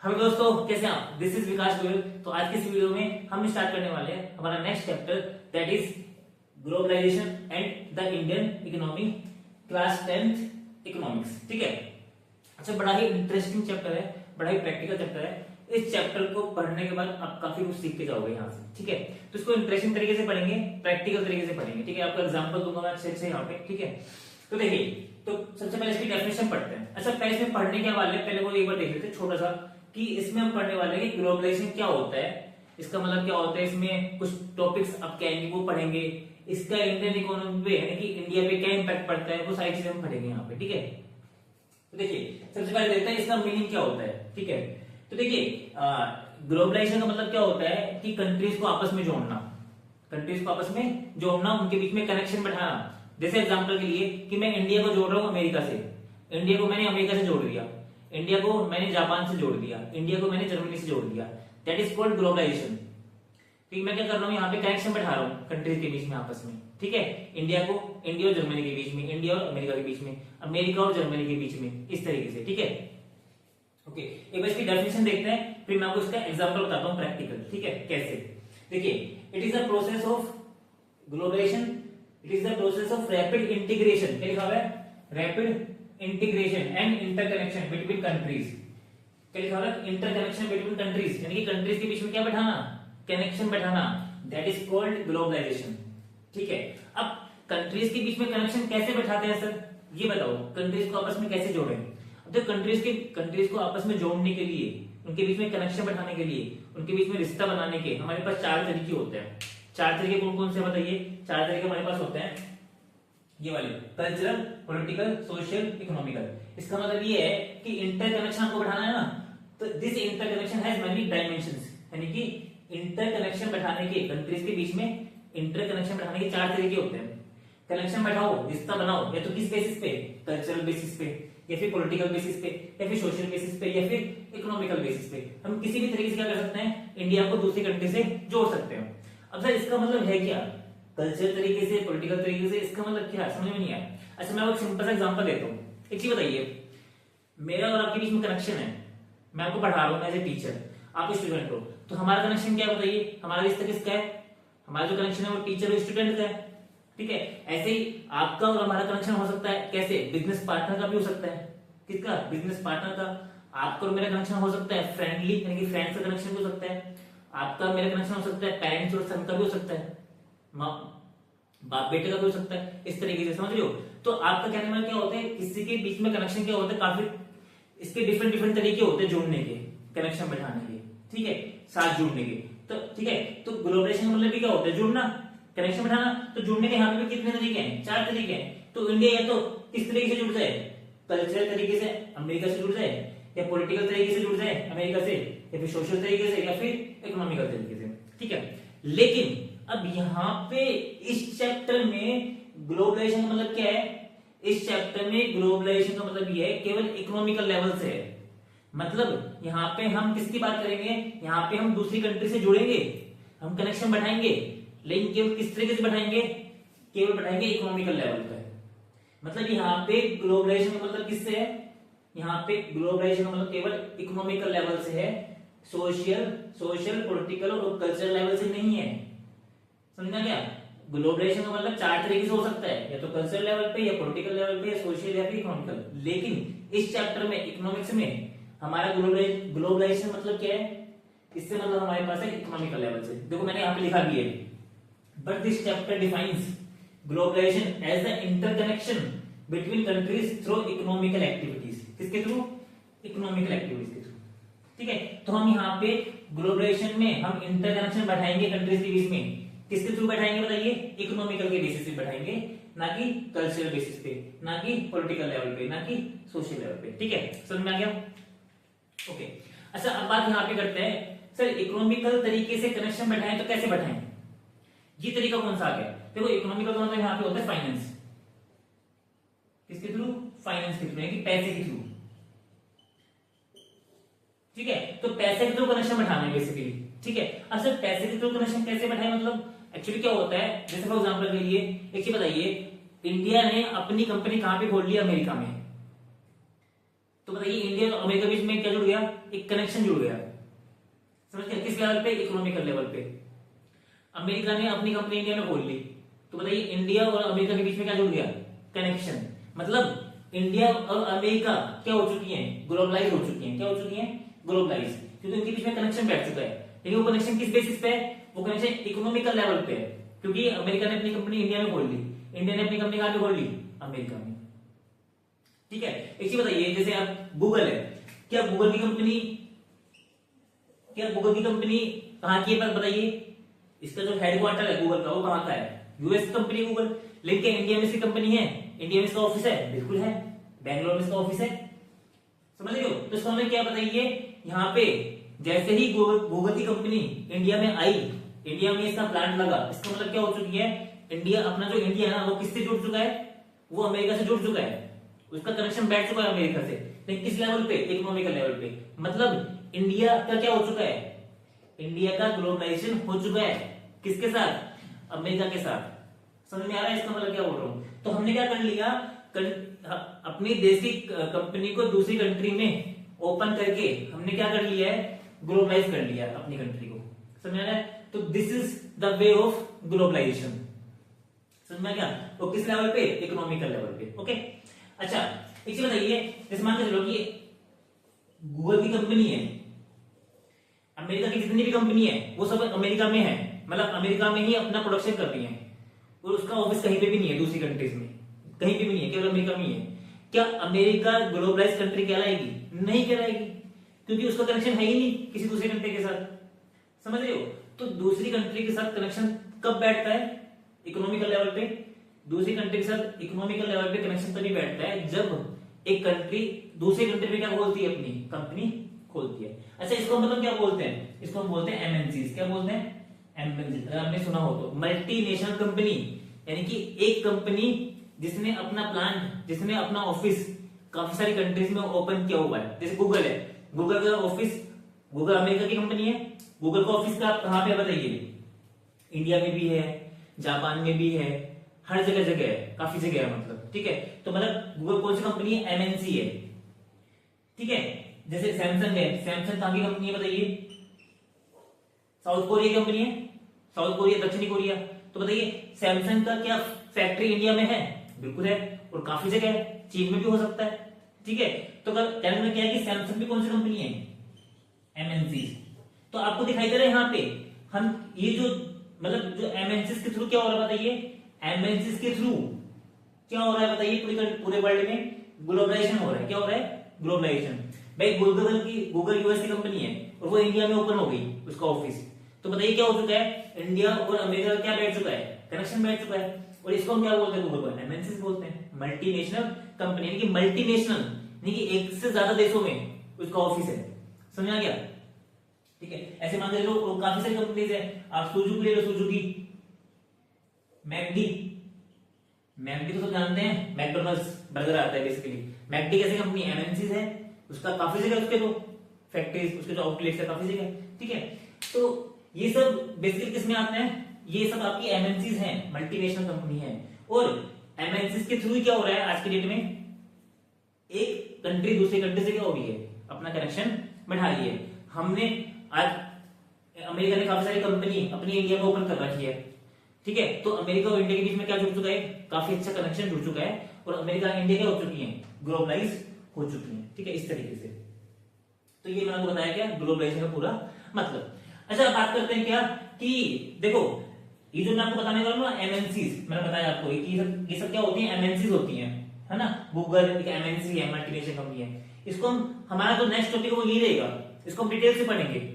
Hello दोस्तों, कैसे हैं आप? दिस इज विकास गोयल। तो आज की इस वीडियो में हम स्टार्ट करने वाले हैं हमारा next chapter, that is globalization and the Indian economy, class 10th economics. ठीक है। अच्छा, बड़ा ही इंटरेस्टिंग चैप्टर है, बड़ा ही प्रैक्टिकल चैप्टर है। इस चैप्टर को पढ़ने के बाद आप काफी कुछ सीख के जाओगे यहाँ से। ठीक है। तो इसको इंटरेस्टिंग तरीके से पढ़ेंगे, प्रैक्टिकल तरीके से पढ़ेंगे। ठीक है। आपको एग्जाम्पल दूंगा मैं अच्छे से यहाँ पे। ठीक है। तो देखिए, तो सबसे पहले इसकी डेफिनेशन पढ़ते हैं। अच्छा, पहले इसमें पढ़ने के वाले पहले वो एक बार देख लेते हैं छोटा सा, कि इसमें हम पढ़ने वाले हैं कि ग्लोबलाइजेशन क्या होता है, इसका मतलब क्या होता है, इसमें कुछ टॉपिक्स अब क्या आएंगे वो पढ़ेंगे, इसका इंडियन इकोनॉमी पे यानी कि इंडिया पे क्या इंपैक्ट पड़ता है, वो सारी चीजें हम पढ़ेंगे यहाँ पे। ठीक है। तो देखिए, सबसे पहले देखते हैं इसका मीनिंग क्या होता है। ठीक है। तो देखिए, ग्लोबलाइजेशन का मतलब क्या होता है कि कंट्रीज को आपस में जोड़ना, कंट्रीज को आपस में जोड़ना, उनके बीच में कनेक्शन बैठाना। जैसे एग्जांपल के लिए कि मैं इंडिया को जोड़ रहा हूं अमेरिका से, इंडिया को मैंने अमेरिका से जोड़ दिया, इंडिया को मैंने जापान से जोड़ दिया, इंडिया को मैंने जर्मनी से जोड़ दिया, दैट इज कॉल्ड ग्लोबलाइजेशन। ठीक, मैं क्या कर रहा हूँ, यहाँ पे कनेक्शन बैठा रहा हूँ कंट्रीज के बीच में आपस में। ठीक है। इंडिया को इंडिया और जर्मनी के बीच में, इंडिया और अमेरिका के बीच में, अमेरिका और जर्मनी के बीच में, इस तरीके से। ठीक है। ओके, एक बार इसकी डेफिनेशन देखते हैं, फिर मैं आपको इसका एग्जांपल बताता हूँ प्रैक्टिकल। ठीक है, कैसे। देखिए, it is the process of globalization, it is the process of rapid integration. क्या लिखा हुआ है? Rapid integration and interconnection between countries. क्या लिखा हुआ है? इंटरकनेक्शन बिटवीन कंट्रीज, यानी कि कंट्रीज के बीच में क्या बैठाना, कनेक्शन बैठाना, दैट इज कॉल्ड ग्लोबलाइजेशन। ठीक है। अब कंट्रीज के बीच में कनेक्शन कैसे बैठाते हैं सर, ये बताओ, कंट्रीज को आपस में कैसे जोड़ें? अब तो कंट्रीज को आपस में जोड़ने के लिए, उनके बीच में कनेक्शन बैठाने के लिए, उनके बीच में रिश्ता बनाने के हमारे पास चार तरीके होते हैं। चार तरीके कौन कौन से बताइए? चार तरीके हमारे पास होते हैं, ये वाले, कल्चरल, पॉलिटिकल, सोशल, इकोनॉमिकल। इसका मतलब ये है कि इंटरकनेक्शन को बढ़ाना है ना, तो this interconnection has many dimensions, यानी कि इंटरकनेक्शन बैठाने के, कंट्रीज के बीच में इंटरकनेक्शन बैठाने के चार तरीके होते हैं। कनेक्शन बैठाओ, रिश्ता बनाओ, या तो किस बेसिस पे? कल्चरल बेसिस पे, या फिर पॉलिटिकल बेसिस पे, या फिर सोशल बेसिस पे, या फिर इकोनॉमिकल बेसिस पे। हम किसी भी तरीके से क्या कर सकते हैं, इंडिया को दूसरी कंट्री से जोड़ सकते हैं। अब सर इसका मतलब है क्या, कल्चरल तरीके से, पॉलिटिकल तरीके से, इसका मतलब क्या, समझ में नहीं आया। अच्छा, मैं एक सिंपल सा एग्जांपल देता हूँ। एक चीज बताइए, मेरा और आपके बीच में कनेक्शन है, मैं आपको पढ़ा रहा हूँ एज ए टीचर, आप स्टूडेंट हो, तो हमारा कनेक्शन क्या है बताइए? हमारा रिश्ता किसका है? हमारा जो कनेक्शन है वो टीचर और स्टूडेंट का है। ठीक है। ऐसे ही आपका और हमारा कनेक्शन हो सकता है कैसे? बिजनेस पार्टनर का भी हो सकता है। किसका? बिजनेस पार्टनर का। आपका और मेरा कनेक्शन हो सकता है फ्रेंडली, यानी कि फ्रेंड्स का कनेक्शन भी हो सकता है। आपका मेरा कनेक्शन हो सकता है पेरेंट्स और सन का भी हो सकता है, बाप बेटे का भी हो सकता है, इस तरीके से, समझ रहे हो? तो आपका कहने में क्या होता है, किसी के बीच में कनेक्शन क्या होता है, काफी इसके डिफरेंट डिफरेंट तरीके होते हैं जोड़ने के, कनेक्शन बैठाने के। ठीक है, साथ जुड़ने के। तो ठीक है, तो ग्लोबलाइजेशन का मतलब भी क्या होता है? जुड़ना, कनेक्शन बैठाना। तो जुड़ने के यहाँ पे कितने तरीके हैं? चार तरीके हैं। तो इंडिया या तो किस तरीके से जुड़ जाए, कल्चरल तरीके से अमेरिका से जुड़ जाए, या पॉलिटिकल तरीके से जुड़ जाए अमेरिका से, या फिर सोशल तरीके से, या फिर इकोनॉमिकल तरीके से। ठीक है। लेकिन अब यहाँ पे इस चैप्टर में ग्लोबलाइजेशन का मतलब क्या है? इस चैप्टर में ग्लोबलाइजेशन का मतलब ये है केवल इकोनॉमिकल लेवल से है। मतलब यहाँ पे हम किसकी बात करेंगे? यहाँ पे हम दूसरी कंट्री से जुड़ेंगे, हम कनेक्शन बढ़ाएंगे, लेकिन केवल किस तरीके से बढ़ाएंगे? केवल बढ़ाएंगे इकोनॉमिकल लेवल पे। मतलब यहाँ पे ग्लोबलाइजेशन का मतलब किससे है? यहाँ पे ग्लोबलाइजेशन का मतलब केवल इकोनॉमिकल लेवल से है, सोशल, पॉलिटिकल और कल्चरल लेवल से नहीं है। समझना क्या? ग्लोबलाइजेशन का मतलब चार तरीके से हो सकता है, या तो कल्चरल लेवल पे, या पॉलिटिकल लेवल पे, या सोशल, या फिर इकोनॉमिकल। लेकिन इस चैप्टर में, इकोनॉमिक्स में, हमारा ग्लोबलाइजेशन मतलब क्या है? इससे मतलब हमारे पास है इकोनॉमिकल लेवल से। देखो मैंने यहाँ पे लिखा भी है, but this chapter defines globalization as the interconnection between countries through economical activities. किसके थ्रू? इकोनॉमिकल एक्टिविटीज के थ्रू। ठीक है। तो हम यहाँ पे ग्लोबलाइजेशन में हम इंटरकनेक्शन बैठाएंगे कंट्रीज के बीच में, किसके थ्रू बैठाएंगे बताइए? इकोनॉमिकल के बेसिस पे बैठाएंगे, ना कि कल्चरल बेसिस पे, ना कि पॉलिटिकल लेवल पे, ना कि सोशल लेवल पे। ठीक है, समझ में आ गया? ओके। अच्छा, अब बात यहाँ पे करते हैं, सर इकोनॉमिकल तरीके से कनेक्शन बैठाएं तो कैसे बैठाएं? ये तरीका कौन सा आ गया? देखो, इकोनॉमिकल मतलब यहाँ पे होता है फाइनेंस। किसके थ्रू? फाइनेंस के थ्रू, यानी कि पैसे के थ्रू। ठीक है। तो पैसे के थ्रू कनेक्शन बैठाना है बेसिकली। ठीक है। अब सर पैसे के थ्रू कनेक्शन कैसे बैठाएं? मतलब एक्चुअली क्या होता है, जैसे फॉर एग्जांपल के लिए एक चीज बताइए, इंडिया ने अपनी कंपनी कहां पे खोल ली? अमेरिका में। तो तो बताइए इंडिया और अमेरिका के बीच में क्या जुड़ गया, एक कनेक्शन जुड़ गया। समझ गए, किस लेवल पे, इकोनॉमिकल लेवल पे। अमेरिका ने अपनी कंपनी इंडिया में खोल ली, तो बताइए इंडिया और अमेरिका के बीच में क्या जुड़ गया, कनेक्शन। मतलब इंडिया और अमेरिका क्या हो चुकी हैं, ग्लोबलाइज हो चुकी हैं। क्या हो चुकी हैं, ग्लोबलाइज, क्योंकि उनके बीच में कनेक्शन बैठ चुका है। लेकिन वो कनेक्शन किस बेसिस पे है, वो कनेक्शन इकोनॉमिकल लेवल पे है, क्योंकि अमेरिका ने अपनी कंपनी इंडिया में खोल ली, इंडिया ने अपनी कंपनी कहां पे खोल ली, अमेरिका में। ठीक है, एक चीज बताइए, जैसे आप गूगल है, क्या गूगल की कंपनी कहां की है, बताइए। इसका जो हेडक्वार्टर है गूगल का, वो कहां का है, यूएस कंपनी गूगल। लेकिन इंडिया में इसकी कंपनी है, इंडिया में इसका ऑफिस है, बिल्कुल है, बैंगलोर में इसका ऑफिस है। समझ रहे हो, तो इसका हमें क्या बताइए, यहाँ पे जैसे ही गूगल की कंपनी इंडिया में आई, इंडिया में इसका प्लांट लगा, इसका मतलब क्या हो चुकी है, इंडिया, अपना जो इंडिया है ना, वो किससे जुड़ चुका है, वो अमेरिका से जुड़ चुका है, उसका कनेक्शन बैठ चुका है अमेरिका से। लेकिन किस लेवल पे, इकोनॉमिकल लेवल पे। मतलब इंडिया का क्या हो चुका है, इंडिया का ग्लोबलाइजेशन हो चुका है, किसके साथ, अमेरिका के साथ। समझ में आ रहा है इसका मतलब क्या बोल रहा हूं। तो हमने क्या कर लिया, अपनी देश की कंपनी को दूसरी कंट्री में ओपन करके हमने क्या कर लिया है, ग्लोबलाइज कर लिया अपनी कंट्री को। समझ में आ रहा है, तो this is the way of globalization. समझ में आ गया, तो किस लेवल पे, इकोनॉमिकल लेवल पे। ओके, अच्छा एक चीज बताइए, जैसे मान के चलो कि गूगल की कंपनी है, अमेरिका की जितनी भी कंपनी है वो सब अमेरिका में है, मतलब अमेरिका में ही अपना प्रोडक्शन कर रही है, और उसका ऑफिस कहीं पे भी नहीं है, दूसरी कंट्रीज में कहीं पे भी नहीं है, केवल अमेरिका में ही है। क्या अमेरिका ग्लोबलाइज कंट्री कहलाएगी, नहीं कहलाएगी, क्योंकि उसका कनेक्शन है ही नहीं किसी दूसरी कंट्री के साथ। समझ रहे हो, तो दूसरी कंट्री के साथ कनेक्शन कब बैठता है, इकोनॉमिकल लेवल पे। दूसरी कंट्री के साथ इकोनॉमिकल लेवल पे कनेक्शन तभी बैठता है जब एक कंट्री दूसरी कंट्री में क्या खोलती है, अपनी कंपनी खोलती है। अच्छा, इसको मतलब क्या बोलते हैं, इसको हम बोलते हैं एमएनसीज। क्या बोलते हैं, एमएनसी। अगर आपने सुना हो तो मल्टीनेशनल कंपनी, यानी कि एक कंपनी जिसने अपना प्लांट, जिसने अपना ऑफिस काफी सारी कंट्रीज में ओपन किया हुआ है। जैसे गूगल है, गूगल का ऑफिस, गूगल अमेरिका की कंपनी है, गूगल का ऑफिस का कहां पे बताइए, इंडिया में भी है, जापान में भी है, हर जगह जगह है, काफी जगह है मतलब। ठीक है, तो मतलब गूगल कौन सी कंपनी है, एमएनसी है। ठीक है, जैसे सैमसंग है, सैमसंग कहां की कंपनी है बताइए, साउथ कोरिया कंपनी है, साउथ कोरिया, दक्षिणी कोरिया। तो बताइए सैमसंग का क्या फैक्ट्री इंडिया में है, बिल्कुल है, और काफी जगह है, चीन में भी हो सकता है। ठीक है, तो कहने में क्या है कि सैमसंग भी कौन सी कंपनी है, एमएनसी। तो आपको दिखाई दे रहा है यहाँ पे, हम ये जो मतलब जो एमएनसी के थ्रू क्या हो रहा है बताइए, एमएनसी के थ्रू क्या हो रहा है बताइए, पूरे वर्ल्ड में ग्लोबलाइजेशन हो रहा है। क्या हो रहा है, ग्लोबलाइजेशन। भाई गूगल यूएस की कंपनी है और वो इंडिया में ओपन हो गई उसका ऑफिस, तो बताइए क्या हो चुका है, इंडिया और अमेरिका क्या बैठ चुका है, कनेक्शन बैठ चुका है। और इसको हम क्या बोलते हैं, गूगल को एमएनसी बोलते हैं, मल्टीनेशनल कंपनी, यानी कि मल्टीनेशनल, यानी कि एक से ज्यादा देशों में उसका ऑफिस है। समझ आ गया। ठीक है, ऐसे मान लो काफी सारी कंपनीज है, आप सुजुकी ले लो, सुजुकी, मैकडी, मैकडी तो सब जानते हैं, मैकडॉनल्ड्स बर्गर आता है बेसिकली। मैकडी कैसी कंपनी, एमएनसी है, उसका काफी जगह, उसके तो फैक्ट्रीज, उसके जो आउटलेट्स है काफी जगह। ठीक है, तो ये सब बेसिकली किसमें आते हैं, ये सब आपकी एमएनसीज हैं, मल्टीनेशनल कंपनी है। और एमएनसीज के थ्रू क्या हो रहा है आज की डेट में, एक कंट्री दूसरी कंट्री से क्या हो रही है, अपना कनेक्शन बढ़ा रही है। हमने आज अमेरिका ने काफी सारी कंपनी अपनी इंडिया में ओपन कर रखी है। ठीक है, तो अमेरिका और इंडिया के बीच में क्या जुड़ चुका है, काफी अच्छा कनेक्शन जुड़ चुका है, और अमेरिका और इंडिया क्या हो चुकी है, ग्लोबलाइज हो चुकी है। ठीक है, इस तरीके से। तो ये मैंने आपको बताया क्या, ग्लोबलाइजेशन का पूरा मतलब। अच्छा, बात करते हैं क्या कि देखो, ये जो मैं आपको बताने वाला हूं ना, एमएनसीज, मैंने बताया आपको ये सब क्या होती है, एमएनसीज होती हैं, है ना। गूगल एक एमएनसी है, मल्टीनेशनल कंपनी है। इसको हम, हमारा जो नेक्स्ट टॉपिक है वो ये रहेगा, इसको हम डिटेल से पढ़ेंगे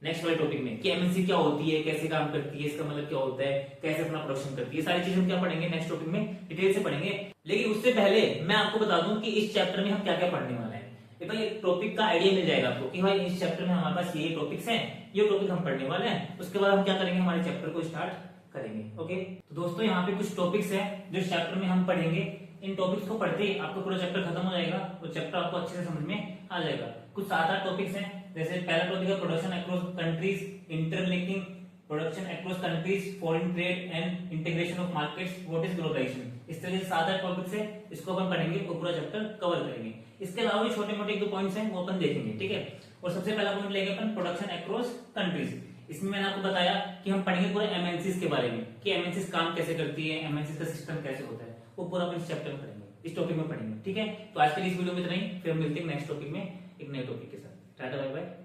नेक्स्ट वाले टॉपिक में, कि एमएनसी क्या होती है, कैसे काम करती है, इसका मतलब क्या होता है, कैसे अपना प्रोडक्शन करती है, सारी चीजें हम क्या पढ़ेंगे नेक्स्ट टॉपिक में, डिटेल से पढ़ेंगे। लेकिन उससे पहले मैं आपको बता दूं कि इस चैप्टर में हम क्या क्या पढ़ने वाले हैं। भाई एक टॉपिक का आइडिया मिल जाएगा आपको कि भाई इस चैप्टर में हमारे पास ये टॉपिक्स हैं, ये टॉपिक हम पढ़ने वाले हैं। उसके बाद हम क्या करेंगे, हमारे चैप्टर को स्टार्ट करेंगे। ओके, तो दोस्तों यहाँ पे कुछ टॉपिक्स हैं जो इस चैप्टर में हम पढ़ेंगे। इन टॉपिक्स को पढ़ते ही आपको पूरा चैप्टर खत्म हो जाएगा और चैप्टर आपको अच्छे से समझ में आ जाएगा। कुछ 7-8 टॉपिक्स हैं, जैसे पहला टॉपिक है production across countries, interlinking production across countries, foreign trade and integration of markets, what is globalization. इस तरह से 7-8 टॉपिक्स है, इसको अपन पढ़ेंगे और पूरा चैप्टर कवर करेंगे। इसके अलावा भी छोटे मोटे 1-2 पॉइंट्स हैं वो अपन देखेंगे, ठीक है। और सबसे पहला पॉइंट लेंगे अपन प्रोडक्शन अक्रॉस कंट्रीज। इसमें मैंने आपको बताया कि हम पढ़ेंगे पूरे एमएनसीज के बारे में कि एमएनसीज काम कैसे करती है, एमएनसीज का सिस्टम कैसे होता है, वो पूरा अपन इस चैप्टर में पढ़ेंगे, इस टॉपिक में पढ़ेंगे, ठीक है। तो आज के लिए इस वीडियो में इतना ही, फिर मिलते हैं नेक्स्ट टॉपिक में एक नए टॉपिक के साथ। Tata bye bye.